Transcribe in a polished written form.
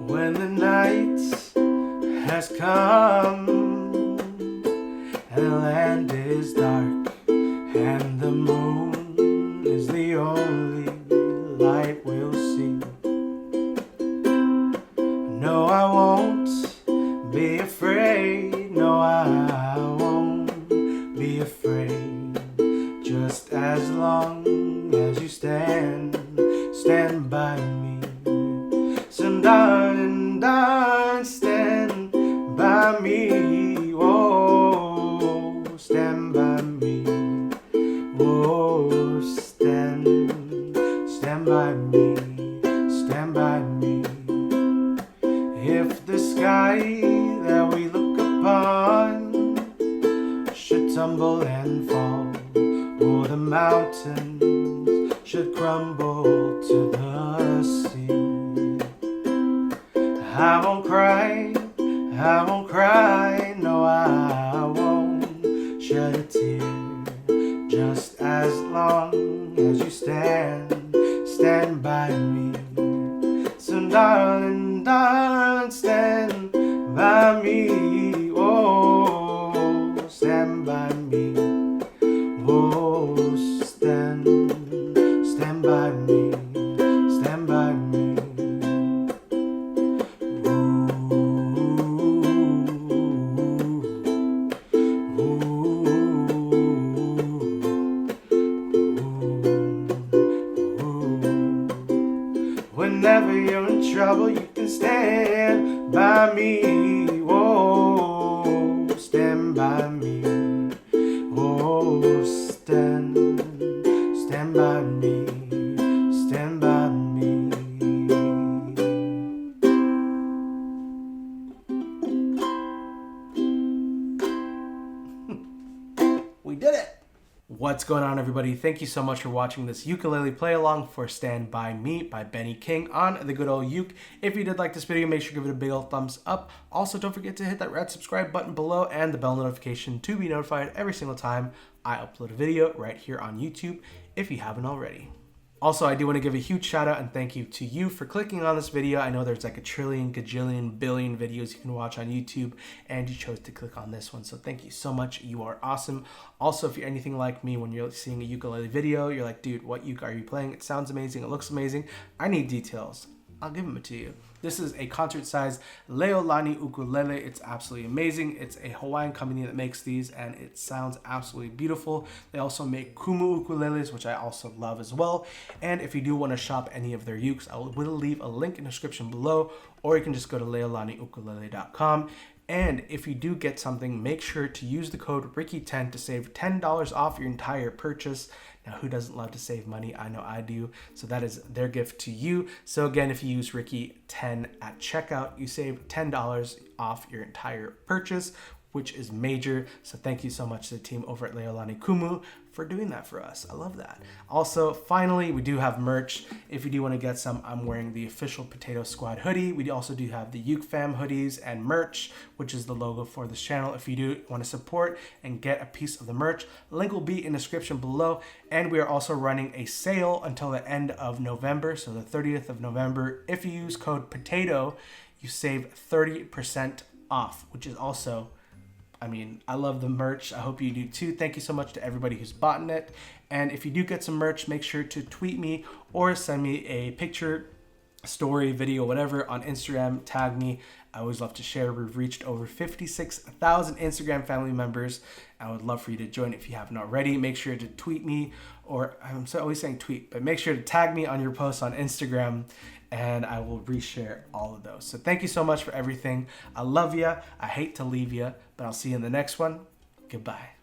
When the night has come and the land is dark and the moon is the only light we'll see, no, I won't be afraid. No, I won't be afraid. Just as long as you stand by me. So darling, stand by me. Oh, stand by me. Oh, stand by me. Stand by me. If the sky that we look upon should tumble and fall, or the mountains should crumble to the sea, I won't cry, I won't cry, no, I won't shed a tear. Just as long as you stand by me. So darling, stand by me. Oh, stand by me. Oh, stand by me. Stand by me. Whenever you're in trouble, you can stand by me. Oh, stand by me. Oh, stand by me. Stand by me. We did it! What's going on, everybody? Thank you so much for watching this ukulele play along for Stand By Me by Benny King on the good old uke. If you did like this video, make sure to give it a big old thumbs up. Also, don't forget to hit that red subscribe button below and the bell notification to be notified every single time I upload a video right here on YouTube if you haven't already. Also, I do want to give a huge shout out and thank you to you for clicking on this video. I know there's like a trillion, gajillion, billion videos you can watch on YouTube, and you chose to click on this one. So thank you so much. You are awesome. Also, if you're anything like me, when you're seeing a ukulele video, you're like, dude, what uke are you playing? It sounds amazing. It looks amazing. I need details. I'll give them to you. This is a concert-sized Leolani ukulele. It's absolutely amazing. It's a Hawaiian company that makes these, and it sounds absolutely beautiful. They also make kumu ukuleles, which I also love as well. And if you do want to shop any of their ukes, I will leave a link in the description below, or you can just go to leolaniukulele.com. And if you do get something, make sure to use the code Ricky10 to save $10 off your entire purchase. Now, who doesn't love to save money? I know I do. So that is their gift to you. So again, if you use Ricky10 at checkout, you save $10 off your entire purchase, which is major. So thank you so much to the team over at Leolani Kumu for doing that for us. I love that. Also, finally, we do have merch. If you do want to get some, I'm wearing the official Potato Squad hoodie. We also do have the Uke Fam hoodies and merch, which is the logo for this channel. If you do want to support and get a piece of the merch, link will be in the description below. And we are also running a sale until the end of November, so the 30th of November. If you use code POTATO, you save 30% off, which is also, I mean, I love the merch. I hope you do too. Thank you so much to everybody who's bought it. And if you do get some merch, make sure to tweet me or send me a picture, story, video, whatever on Instagram. Tag me. I always love to share. We've reached over 56,000 Instagram family members. I would love for you to join if you haven't already. Make sure to tweet me, or I'm always saying tweet, but make sure to tag me on your posts on Instagram, and I will reshare all of those. So thank you so much for everything. I love you. I hate to leave you, but I'll see you in the next one. Goodbye.